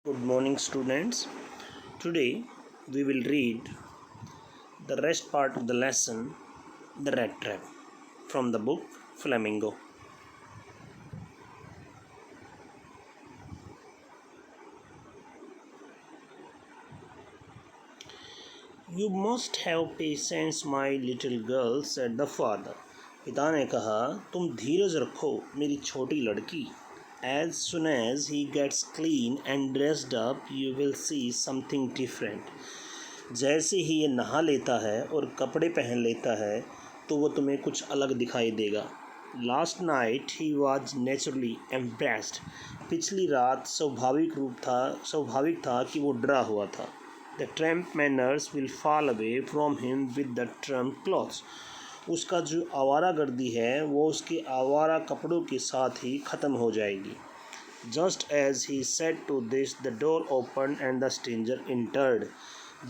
Good morning, students. Today we will read the rest part of the lesson, The Rat Trap, from the book Flamingo. You must have patience, my little girl, said the father. पिता ने कहा, तुम धीरज रखो, मेरी छोटी लड़की. As soon as he gets clean and dressed up, you will see something different. जैसे ही ये नहा लेता है और कपड़े पहन लेता है तो वो तुम्हें कुछ अलग दिखाई देगा. Last night he was naturally embraced. पिछली रात स्वाभाविक था कि वो डरा हुआ था. The tramp manners will fall away from him with the Trump clothes. उसका जो आवारा गर्दी है वो उसके आवारा कपड़ों के साथ ही ख़त्म हो जाएगी. Just as he said to this the door open and the stranger entered.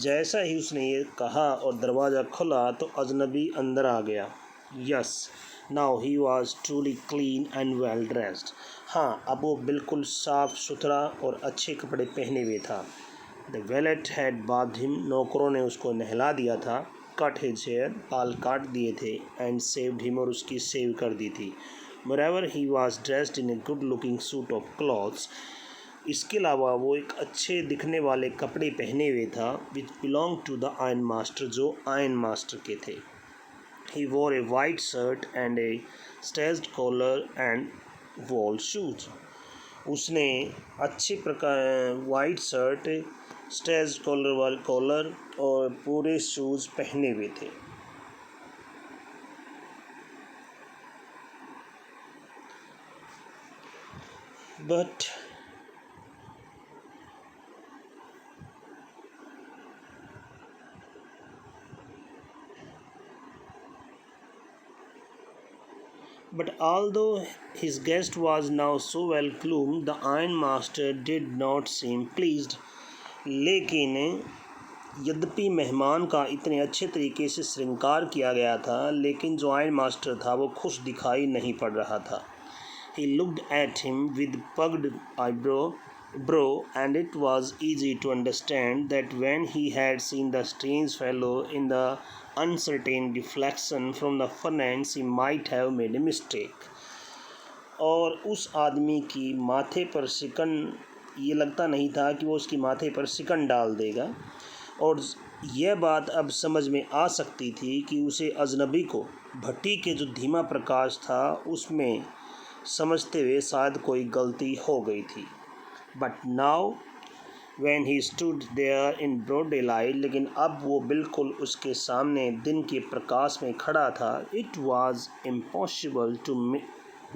जैसा ही उसने ये कहा और दरवाज़ा खुला तो अजनबी अंदर आ गया. Yes, now he was truly clean and well dressed. हाँ, अब वो बिल्कुल साफ़ सुथरा और अच्छे कपड़े पहने हुए था. The valet had bath him. नौकरों ने उसको नहला दिया था. Cut his hair. बाल काट दिए थे. And shaved him. और उसकी सेव कर दी थी. Moreover he was dressed in a good looking suit of clothes. इसके अलावा वो एक अच्छे दिखने वाले कपड़े पहने हुए था which belong to the iron master, जो आयरन मास्टर के थे. He wore a white shirt and a starched collar and whole shoes. उसने अच्छे प्रकार वाइट शर्ट, स्टेज्ड कॉलर वाले कॉलर और पूरे शूज़ पहने हुए थे. But although his guest was now so well groomed, the iron master did not seem pleased. लेकिन यद्यपि मेहमान का इतने अच्छे तरीके से श्रृंगार किया गया था, लेकिन जो आयरन मास्टर था वो खुश दिखाई नहीं पड़ रहा था. He looked at him with pugged brow, and it was easy to understand that when he had seen the strange fellow in the uncertain reflection from the furnace, he might have made a mistake. और उस आदमी की माथे पर शिकन, ये लगता नहीं था कि वो उसकी माथे पर शिकन डाल देगा. और यह बात अब समझ में आ सकती थी कि उसे अजनबी को भट्टी के जो धीमा प्रकाश था उसमें समझते हुए शायद कोई गलती हो गई थी. But now when he stood there in broad daylight, लेकिन अब वो बिल्कुल उसके सामने दिन के प्रकाश में खड़ा था. It was impossible to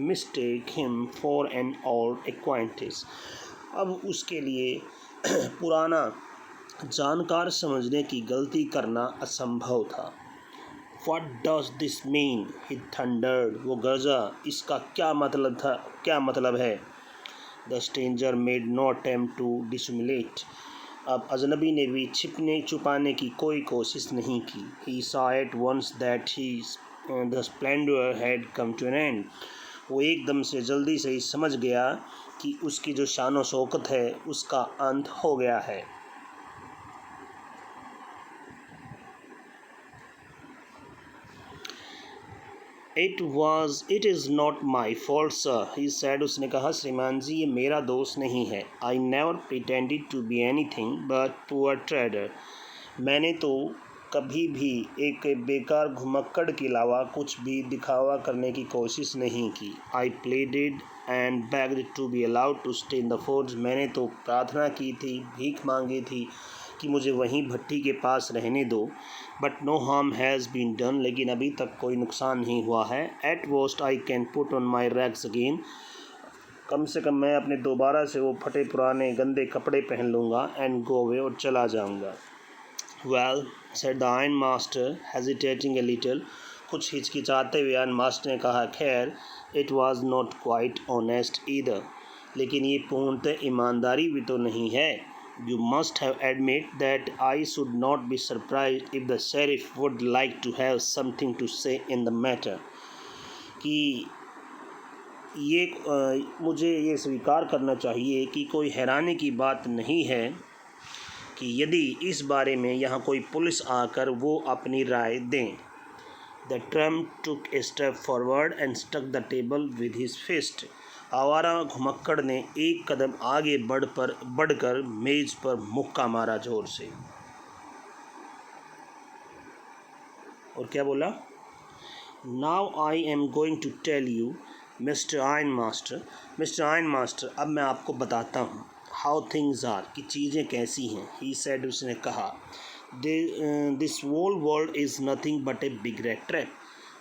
mistake him for an old acquaintance. अब उसके लिए पुराना जानकार समझने की गलती करना असंभव था. What does this mean? He thundered. वो गरजा. इसका क्या मतलब है? The stranger made no attempt to dissimulate. अब अजनबी ने भी छुपाने की कोई कोशिश नहीं की. He saw at once that the splendor had come to an end. वो एकदम से जल्दी से ही समझ गया कि उसकी जो शान व शौकत है उसका अंत हो गया है. It is not my fault, sir, he said. उसने कहा, श्रीमान जी, ये मेरा दोष नहीं है. I never pretended to be anything but poor trader. मैंने तो कभी भी एक बेकार घुमक्कड़ के अलावा कुछ भी दिखावा करने की कोशिश नहीं की. I pleaded and begged to be allowed to stay in the forge. मैंने तो प्रार्थना की थी, भीख मांगी थी कि मुझे वहीं भट्टी के पास रहने दो. But no harm has been done. लेकिन अभी तक कोई नुकसान नहीं हुआ है. At worst I can put on my rags again. कम से कम मैं अपने दोबारा से वो फटे पुराने गंदे कपड़े पहन लूँगा. And go away. और चला जाऊँगा. Well, said the iron master hesitating a little. कुछ हिचकिचाते हुए आयरन मास्टर ने कहा, खैर, it was not quite honest either. लेकिन ये पूर्णतः ईमानदारी भी तो नहीं है. You must have admit that I should not be surprised if the sheriff would like to have something to say in the matter. कि मुझे ये स्वीकार करना चाहिए कि कोई हैरानी की बात नहीं है कि यदि इस बारे में यहाँ कोई पुलिस आकर वो अपनी राय दें। The tramp took a step forward and struck the table with his fist. आवारा घुमक्कड़ ने एक कदम आगे बढ़कर मेज पर मुक्का मारा जोर से। और क्या बोला? Now I am going to tell you mister iron master, अब मैं आपको बताता हूँ हाउ थिंग्स आर, कि चीज़ें कैसी हैं। ही सेड, उसने कहा, this whole world is nothing but a big rat trap.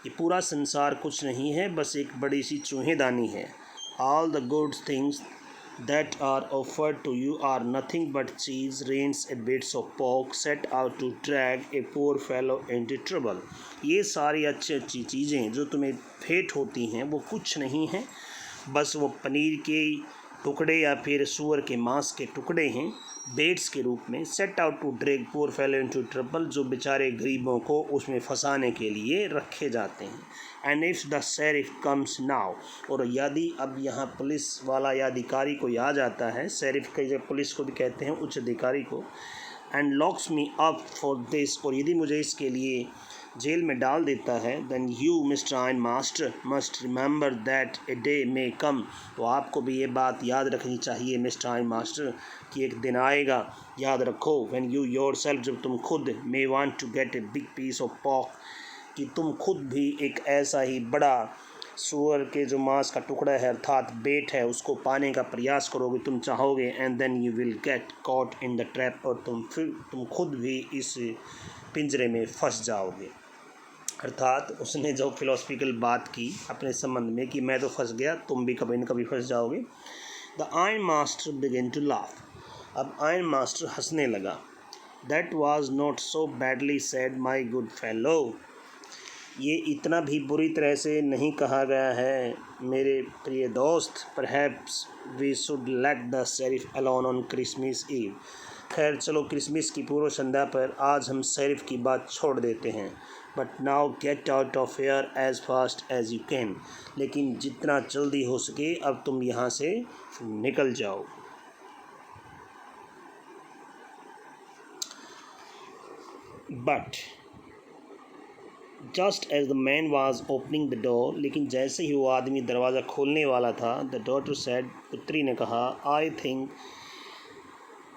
ये पूरा संसार कुछ नहीं है, बस एक बड़ी सी चूहेदानी है। All the good things that are offered to you are nothing but cheese, rains, and bits of pork set out to drag a poor fellow into trouble। ये सारी अच्छी चीज़ें जो तुम्हें भेंट होती हैं वो कुछ नहीं हैं, बस वो पनीर के टुकड़े या फिर सूअर के मांस के टुकड़े हैं, बेट्स के रूप में। Set out to drag poor fellows into trouble, जो बेचारे गरीबों को उसमें फंसाने के लिए रखे जाते हैं। And if the sheriff comes now, और यदि अब यहाँ पुलिस वाला या अधिकारी कोई आ जाता है, शेरिफ के जो पुलिस को भी कहते हैं, उच्च अधिकारी को, and locks me up for this, और यदि मुझे इसके लिए जेल में डाल देता है, then you mister iron master must remember that a day may come, तो आपको भी ये बात याद रखनी चाहिए मिस्टर आयन मास्टर कि एक दिन आएगा, याद रखो, व्हेन यू योरसेल्फ, जब तुम खुद, may want to get a big piece of pork, कि तुम खुद भी एक ऐसा ही बड़ा सूअर के जो मांस का टुकड़ा है अर्थात बेट है उसको पाने का प्रयास करोगे, तुम चाहोगे, and then you will get caught in the trap, और तुम खुद भी इस पिंजरे में फंस जाओगे। अर्थात उसने जो फिलोसफिकल बात की अपने संबंध में कि मैं तो फंस गया, तुम भी कभी न कभी फंस जाओगे। The iron master began to laugh, अब आयरन मास्टर हंसने लगा। That was not so badly said my good fellow, ये इतना भी बुरी तरह से नहीं कहा गया है मेरे प्रिय दोस्त। Perhaps we should let the sheriff alone on Christmas Eve, खैर चलो क्रिसमस की पूर्व संध्या पर आज हम शेरिफ की बात छोड़ देते हैं। But now get out of here as fast as you can, लेकिन जितना जल्दी हो सके अब तुम यहाँ से निकल जाओ। But just as the man was opening the door, लेकिन जैसे ही वो आदमी दरवाज़ा खोलने वाला था, द डॉटर सेड, पुत्री ने कहा, I think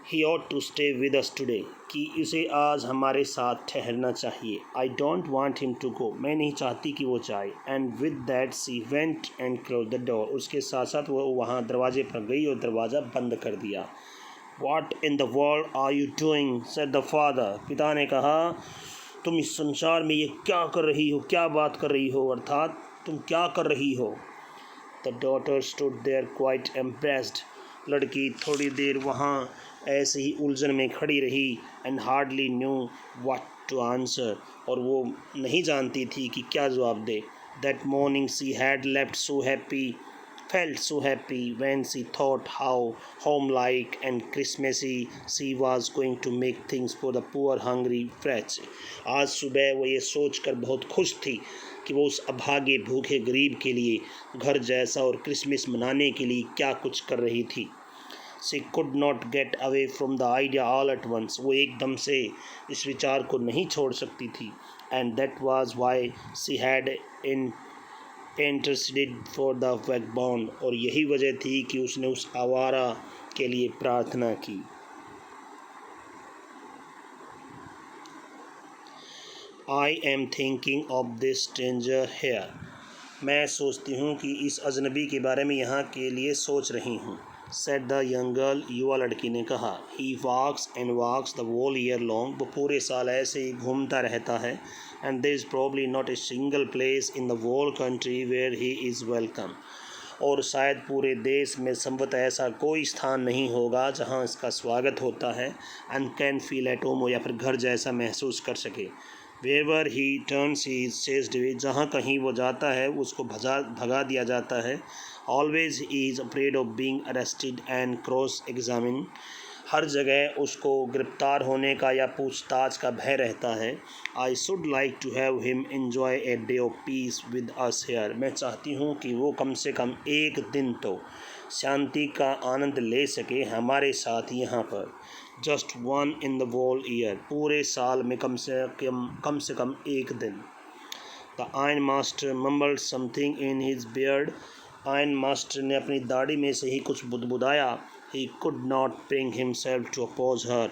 he ought to stay with us today, कि इसे आज हमारे साथ ठहरना चाहिए। I don't want him to go, मैं नहीं चाहती कि वो जाए। And with that she went and close the door, उसके साथ साथ वो वहाँ दरवाजे पर गई और दरवाज़ा बंद कर दिया। What in the world are you doing, said the father, पिता ने कहा, तुम इस संसार में ये क्या कर रही हो, क्या बात कर रही हो, अर्थात तुम क्या कर रही हो। The daughter stood there quite embarrassed, लड़की थोड़ी देर वहाँ ऐसे ही उलझन में खड़ी रही। And hardly knew what to answer, और वो नहीं जानती थी कि क्या जवाब दे। That morning she had left so happy, felt so happy when she thought how home-like and Christmassy she was going to make things for the poor hungry wretch। आज सुबह वो ये सोचकर बहुत खुश थी कि वो उस अभागे भूखे गरीब के लिए घर जैसा और क्रिसमस मनाने के लिए क्या कुछ कर रही थी। She could not get away from the idea all at once, वो एकदम से इस विचार को नहीं छोड़ सकती थी। And that was why she had interceded for the vagabond, और यही वजह थी कि उसने उस आवारा के लिए प्रार्थना की। I am thinking of this stranger here, मैं सोचती हूँ कि इस अजनबी के बारे में यहाँ के लिए सोच रही हूँ। सेड द यंग गर्ल, युवा लड़की ने कहा। He walks and walks the whole year long, वो पूरे साल ऐसे ही घूमता रहता है। And there is probably not a single place in the whole country where he is welcome, और शायद पूरे देश में संभवतः ऐसा कोई स्थान नहीं होगा जहाँ इसका स्वागत होता है। And can feel at home, या फिर घर जैसा महसूस कर सके। Wherever he turns he is chased away, जहाँ कहीं वो जाता है उसको भगा दिया जाता है। Always he is afraid of being arrested and cross examined, हर जगह उसको गिरफ्तार होने का या पूछताछ का भय रहता है। I should like to have him enjoy a day of peace with us here. मैं चाहती हूँ कि वो कम से कम एक दिन तो शांति का आनंद ले सके हमारे साथ यहाँ पर। Just one in the whole year, पूरे साल में कम से कम एक दिन। The iron master mumbled something in his beard. Iron master ने अपनी दाढ़ी में से ही कुछ बुदबुदाया। He could not bring himself to oppose her.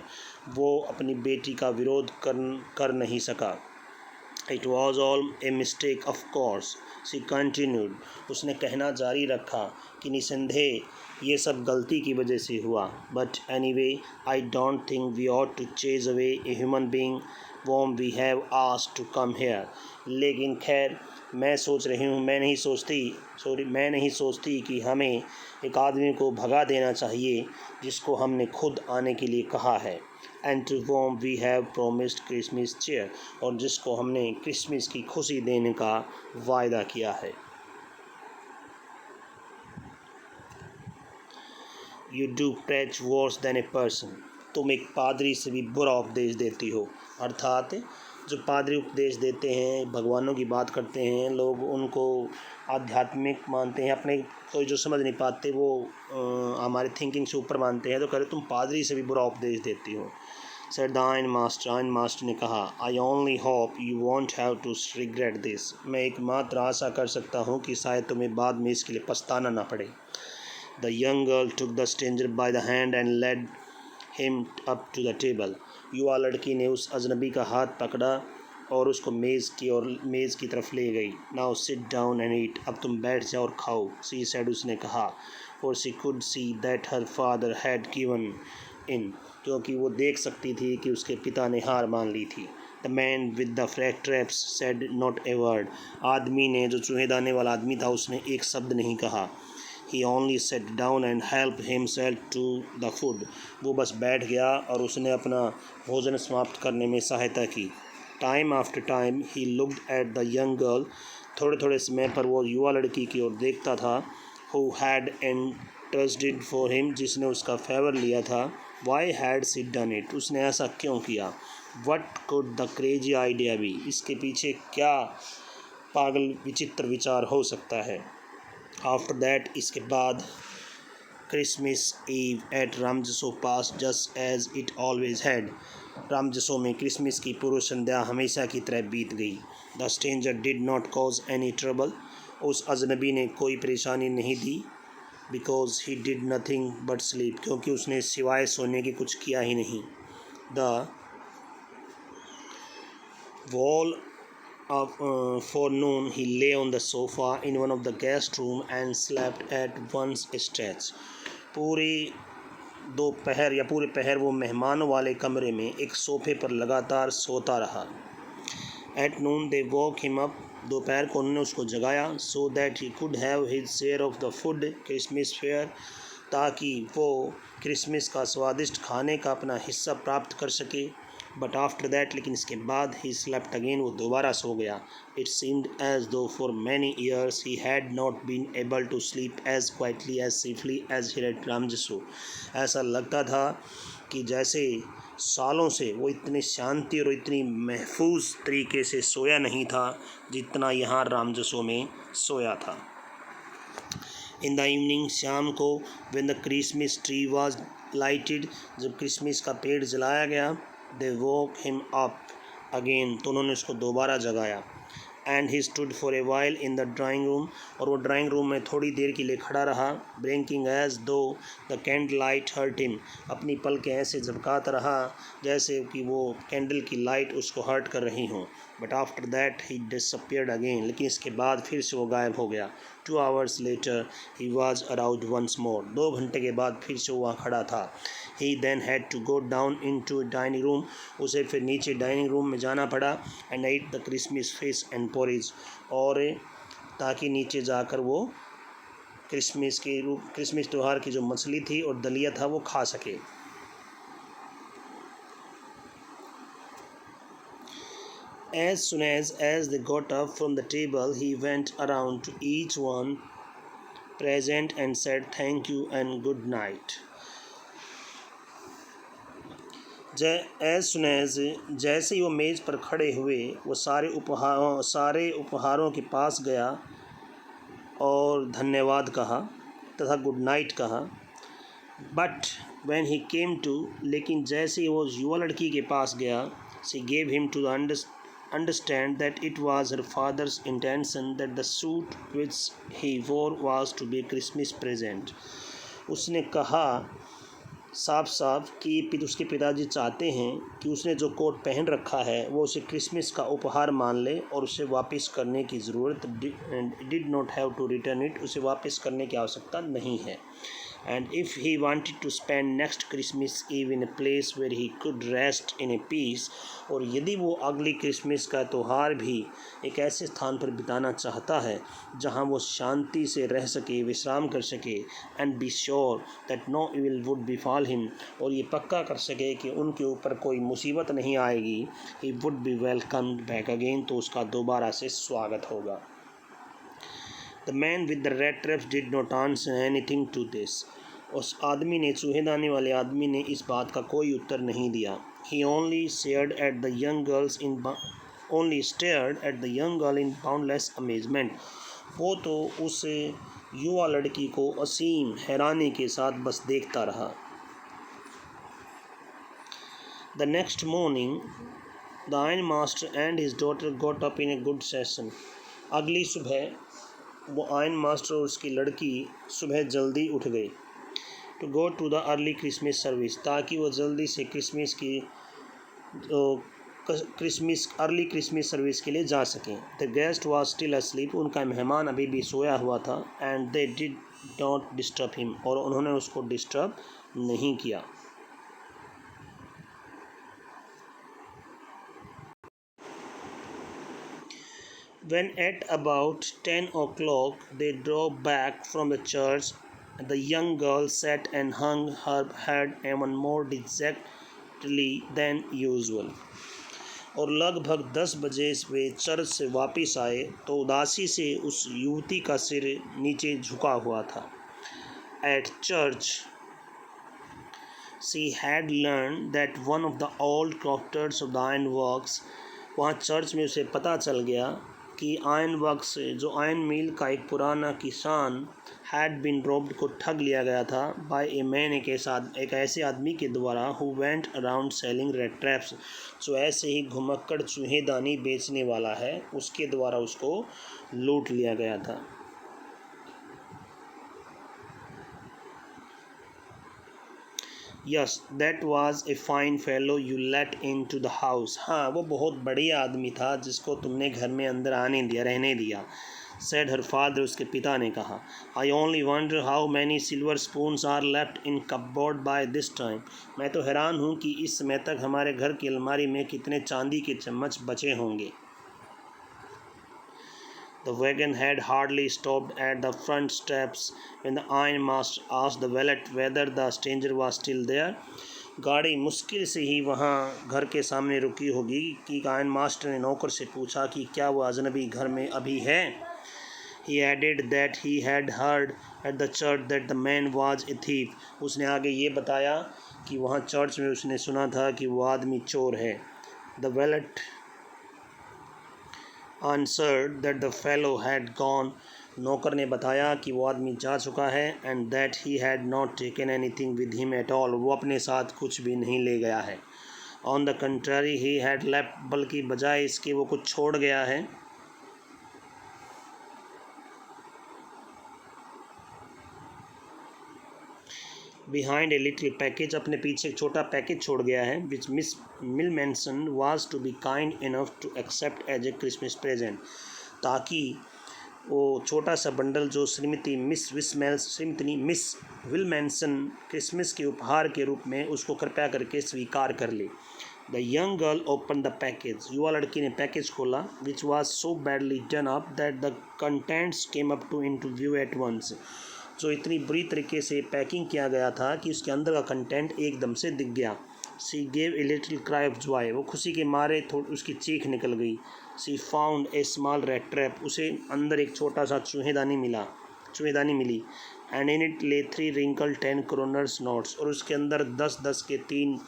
वो अपनी बेटी का विरोध कर नहीं सका। It was all a mistake of course, she continued. उसने कहना जारी रखा कि निसंदेह ये सब गलती की वजह से हुआ। But anyway I don't think we ought to chase away a human being whom we have asked to come here. लेकिन खैर मैं नहीं सोचती कि हमें एक आदमी को भगा देना चाहिए जिसको हमने खुद आने के लिए कहा है। And to whom we have promised Christmas cheer, और जिसको हमने क्रिसमस की खुशी देने का वायदा किया है। You do preach worse than a parson. तुम एक पादरी से भी बुरा उपदेश देती हो। अर्थात जो पादरी उपदेश देते हैं, भगवानों की बात करते हैं, लोग उनको आध्यात्मिक मानते हैं, अपने कोई जो समझ नहीं पाते वो हमारे थिंकिंग से ऊपर मानते हैं, तो कह रहे तुम पादरी से भी बुरा उपदेश देती हो। सर द आयन मास्टर ने कहा, I only hope you won't have to regret this. मैं एकमात्र आशा कर सकता हूँ कि शायद तुम्हें बाद में इसके लिए पछताना ना पड़े। The young girl took the stranger by the hand and led him up to the table. युवा लड़की ने उस अजनबी का हाथ पकड़ा और उसको मेज़ की तरफ ले गई। Now sit down and eat. अब तुम बैठ जाओ और खाओ, सी सेड, उसने कहा। और she could see that her father had given in, क्योंकि वो देख सकती थी कि उसके पिता ने हार मान ली थी। The man with the flag traps said not a word. आदमी ने, जो चूहेदाने वाला आदमी था, उसने एक शब्द नहीं कहा। He only sat down and helped himself to the food. वो बस बैठ गया और उसने अपना भोजन समाप्त करने में सहायता की। Time after time he looked at the young girl. थोड़े थोड़े समय पर वो युवा लड़की की ओर देखता था। Who had entrusted for him, जिसने उसका फेवर लिया था। Why had she done it? उसने ऐसा क्यों किया। What could the crazy idea be? इसके पीछे क्या पागल विचित्र विचार हो सकता है। आफ्टर दैट, इसके बाद, Christmas Eve at Ramsjo passed just as it always had. Ramsjo में क्रिसमस की पूर्व संध्या हमेशा की तरह बीत गई। The stranger did not cause any trouble. उस अजनबी ने कोई परेशानी नहीं दी। Because he did nothing but sleep, क्योंकि उसने सिवाय सोने के कुछ किया ही नहीं। The whole forenoon he lay on the sofa in one of the guest room and slept at once stretch। पूरे दोपहर या पूरे पहर वो मेहमानों वाले कमरे में एक सोफे पर लगातार सोता रहा। At noon they walk him up. दोपहर को उन्होंने उसको जगाया। So that he could have his share of the food Christmas fair, ताकि वो क्रिसमस का स्वादिष्ट खाने का अपना हिस्सा प्राप्त कर सके। बट आफ्टर दैट, लेकिन इसके बाद, ही स्लेप्ट अगेन, वो दोबारा सो गया। It seemed as though for many years he had not been able to sleep as quietly as safely as he at Ramsjo. ऐसा लगता था कि जैसे सालों से वो इतनी शांति और इतनी महफूज तरीके से सोया नहीं था जितना यहाँ रामजसो में सोया था। इन द इवनिंग, शाम को, when the Christmas tree was lighted, जब क्रिसमस का पेड़ जलाया गया, दे वोक हिम अप अगेन, तो उन्होंने उसको दोबारा जगाया। And he stood for a while in the drawing room, और वो ड्राइंग रूम में थोड़ी देर के लिए खड़ा रहा। Blinking as though the candle light hurt him, अपनी पलकें ऐसे झपकाता रहा जैसे कि वो कैंडल की लाइट उसको हर्ट कर रही हों। But after that he disappeared again, लेकिन इसके बाद फिर से वो गायब हो गया। 2 hours later he was aroused once more, 2 घंटे के बाद फिर से वो वहाँ खड़ा था। He then had to go down into dining room, उसे फिर नीचे डाइनिंग रूम में जाना पड़ा। And ate the Christmas fish and porridge, और ताकि नीचे जाकर वो क्रिसमस त्यौहार की जो मछली थी और दलिया था वो खा सके। As soon as they got up from the table, he went around to each one present and said thank you and good night. As soon as जैसे ही वो मेज़ पर खड़े हुए वो सारे उपहारों के पास गया और धन्यवाद कहा तथा गुड नाइट कहा। But when he came to लेकिन जैसे ही वो युवा लड़की के पास गया, she gave him to understand that it was her father's intention that the suit which he wore was to be Christmas present. उसने कहा साफ साफ कि उसके पिताजी चाहते हैं कि उसने जो कोट पहन रखा है वो उसे क्रिसमस का उपहार मान ले और उसे वापस करने की ज़रूरत did not have to return it, उसे वापस करने की आवश्यकता नहीं है। And if he wanted to spend next Christmas Eve in a place where he could rest in a peace, और यदि वो अगली क्रिसमस का त्यौहार भी एक ऐसे स्थान पर बिताना चाहता है जहाँ वो शांति से रह सके, विश्राम कर सके, and be sure that no evil would befall him, और ये पक्का कर सके कि उनके ऊपर कोई मुसीबत नहीं आएगी, he would be welcomed back again, तो उसका दोबारा से स्वागत होगा। The man with the red traps did not answer anything to this. उस आदमी ने चूहेदानी वाले आदमी ने इस बात का कोई उत्तर नहीं दिया। He only stared at the young girl in boundless amazement. वो तो उस युवा लड़की को असीम हैरानी के साथ बस देखता रहा। The next morning, the ironmaster and his daughter got up in a good session. अगली सुबह वो आयन मास्टर और उसकी लड़की सुबह जल्दी उठ गई to go to the early Christmas service, ताकि वो जल्दी से अर्ली क्रिसमस सर्विस के लिए जा सकें। The guest was still asleep, उनका मेहमान अभी भी सोया हुआ था। And they did not disturb him, और उन्होंने उसको डिस्टर्ब नहीं किया। When at about 10 o'clock they drove back from the church, the young girl sat and hung her head even more dejectedly than usual. और लगभग 10 बजे वे चर्च से वापस आए तो उदासी से उस युवती का सिर नीचे झुका हुआ था। At church, she had learned that one of the old crofters of the ironworks, वहाँ चर्च में उसे पता चल गया कि आयन वर्क्स जो आयन मिल का एक पुराना किसान हैड बिन रोब्ड को ठग लिया गया था बाय ए मैन, एक ऐसे आदमी के द्वारा who went around selling red traps, जो ऐसे ही घुमक्कड़ चूहेदानी बेचने वाला है, उसके द्वारा उसको लूट लिया गया था। Yes that was a fine fellow you let into the house, हाँ वो बहुत बढ़िया आदमी था जिसको तुमने घर में अंदर आने दिया, रहने दिया। सेड हर फादर, उसके पिता ने कहा। I only wonder how many silver spoons are left in cupboard by this time, मैं तो हैरान हूँ कि इस समय तक हमारे घर की अलमारी में कितने चांदी के चम्मच बचे होंगे। The wagon had hardly stopped at the front steps when the ironmaster asked the valet whether the stranger was still there. गाड़ी मुश्किल से ही वहाँ घर के सामने रुकी होगी कि आयन मास्टर ने नौकर से पूछा कि क्या वो अजनबी घर में अभी है। He added that he had heard at the church that the man was a thief. उसने आगे ये बताया कि वहाँ चर्च में उसने सुना था कि वो आदमी चोर है। The valet answered that the fellow had gone. नौकर ने बताया कि वो आदमी जा चुका है। and that he had not taken anything with him at all, वो अपने साथ कुछ भी नहीं ले गया है। on the contrary he had left, बल्कि बजाय इसके वो कुछ छोड़ गया है। behind a little package, अपने पीछे एक छोटा पैकेज छोड़ गया है, which Miss Millmanson was to be kind enough to accept as a Christmas present, ताकि वो छोटा सा बंडल जो श्रीमती मिस विलमैनसन क्रिसमस के उपहार के रूप में उसको कृपया करके स्वीकार कर ले। The young girl open the package, युवा लड़की ने पैकेज खोला, which was so badly done up that the contents came up to into view at once, जो इतनी बुरी तरीके से पैकिंग किया गया था कि उसके अंदर का कंटेंट एकदम से दिख गया। She gave a little cry of joy, वो खुशी के मारे उसकी चीख निकल गई। She found a small rat trap, उसे अंदर एक छोटा सा चूहेदानी मिली। एंड इन इट ले 3 रिंकल 10 क्रोनर्स नोट्स, और उसके अंदर 10-10 के 3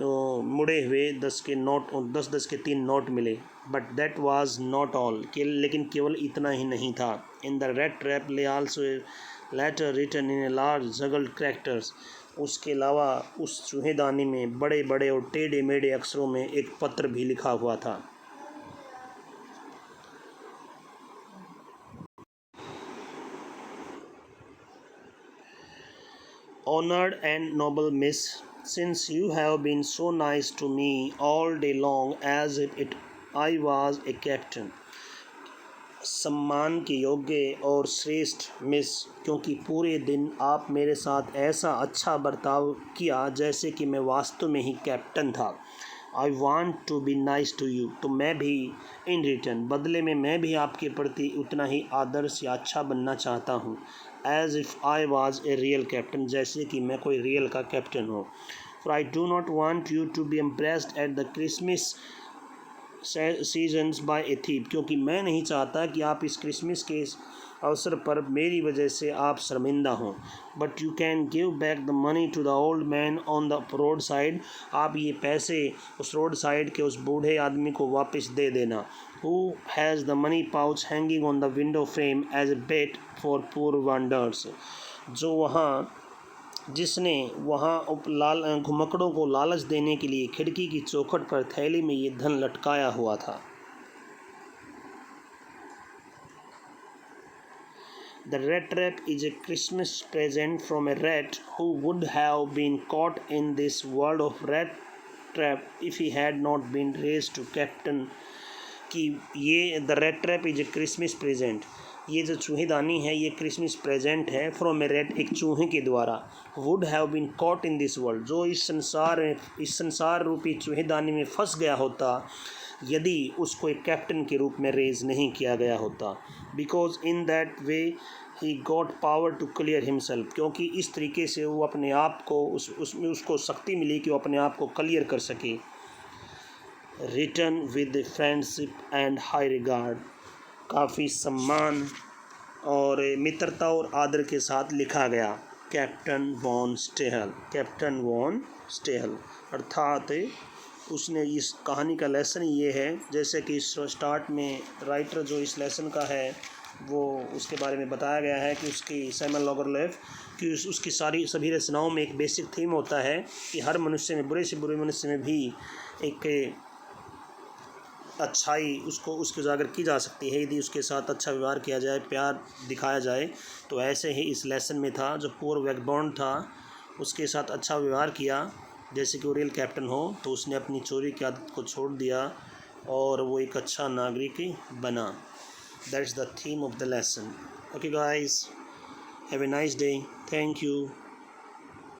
मुड़े हुए 10 के नोट, 10-10 के 3 नोट मिले। But that was not all, लेकिन केवल इतना ही नहीं था। In the rat trap lay also letter written in a large jagged characters, उसके अलावा उस चूहेदानी में बड़े बड़े और टेढ़े मेढ़े अक्षरों में एक पत्र भी लिखा हुआ था। Honored and noble miss, since you have been so nice to me all day long as if I was a captain. सम्मान के योग्य और श्रेष्ठ मिस, क्योंकि पूरे दिन आप मेरे साथ ऐसा अच्छा बर्ताव किया जैसे कि मैं वास्तव में ही कैप्टन था। I want to be nice to you, तो मैं भी इन रिटर्न, बदले में मैं भी आपके प्रति उतना ही आदर्श या अच्छा बनना चाहता हूँ। As if I was a real captain, जैसे कि मैं कोई रियल का कैप्टन हूँ। For I do not want you to be impressed at the Christmas seasons by a thief, क्योंकि मैं नहीं चाहता कि आप इस क्रिसमस के अवसर पर मेरी वजह से आप शर्मिंदा हों। But you can give back the money to the old man on the road side, आप ये पैसे उस रोड साइड के उस बूढ़े आदमी को वापस दे देना। Who has the money pouch hanging on the window frame as a bait for poor wanderers, जिसने वहाँ लाल घुमकड़ों को लालच देने के लिए खिड़की की चौखट पर थैली में ये धन लटकाया हुआ था। The rat trap is a Christmas present from a rat who would have been caught in this world of rat trap if he had not been raised to captain। कि ये the rat trap is a Christmas present, ये जो चूहेदानी है ये Christmas present है from a rat, एक चूहे के द्वारा। Would have been caught in this world, जो इस संसार रूपी चूहेदानी में फंस गया होता यदि उसको एक कैप्टन के रूप में रेज नहीं किया गया होता। Because in that way he got power to clear himself, क्योंकि इस तरीके से वो अपने आप को उसमें उसको शक्ति मिली कि वो अपने आप को क्लियर कर सके। Written with friendship and high regard, काफ़ी सम्मान और मित्रता और आदर के साथ लिखा गया। Captain von Stahl, captain von Stahl, अर्थात उसने इस कहानी का लेसन ये है, जैसे कि स्टार्ट में राइटर जो इस लेसन का है वो उसके बारे में बताया गया है कि उसकी सैमुअल लॉगरलेफ कि उसकी सभी रचनाओं में एक बेसिक थीम होता है कि हर मनुष्य में, बुरे से बुरे मनुष्य में भी एक अच्छाई उसको उजागर की जा सकती है यदि उसके साथ अच्छा व्यवहार किया जाए, प्यार दिखाया जाए। तो ऐसे ही इस लेसन में था, जो पुअर वैगबॉन्ड था उसके साथ अच्छा व्यवहार किया जैसे कि वो रियल कैप्टन हो, तो उसने अपनी चोरी की आदत को छोड़ दिया और वो एक अच्छा नागरिक बना। That's the theme of the lesson. Okay guys, have a nice day, thank you.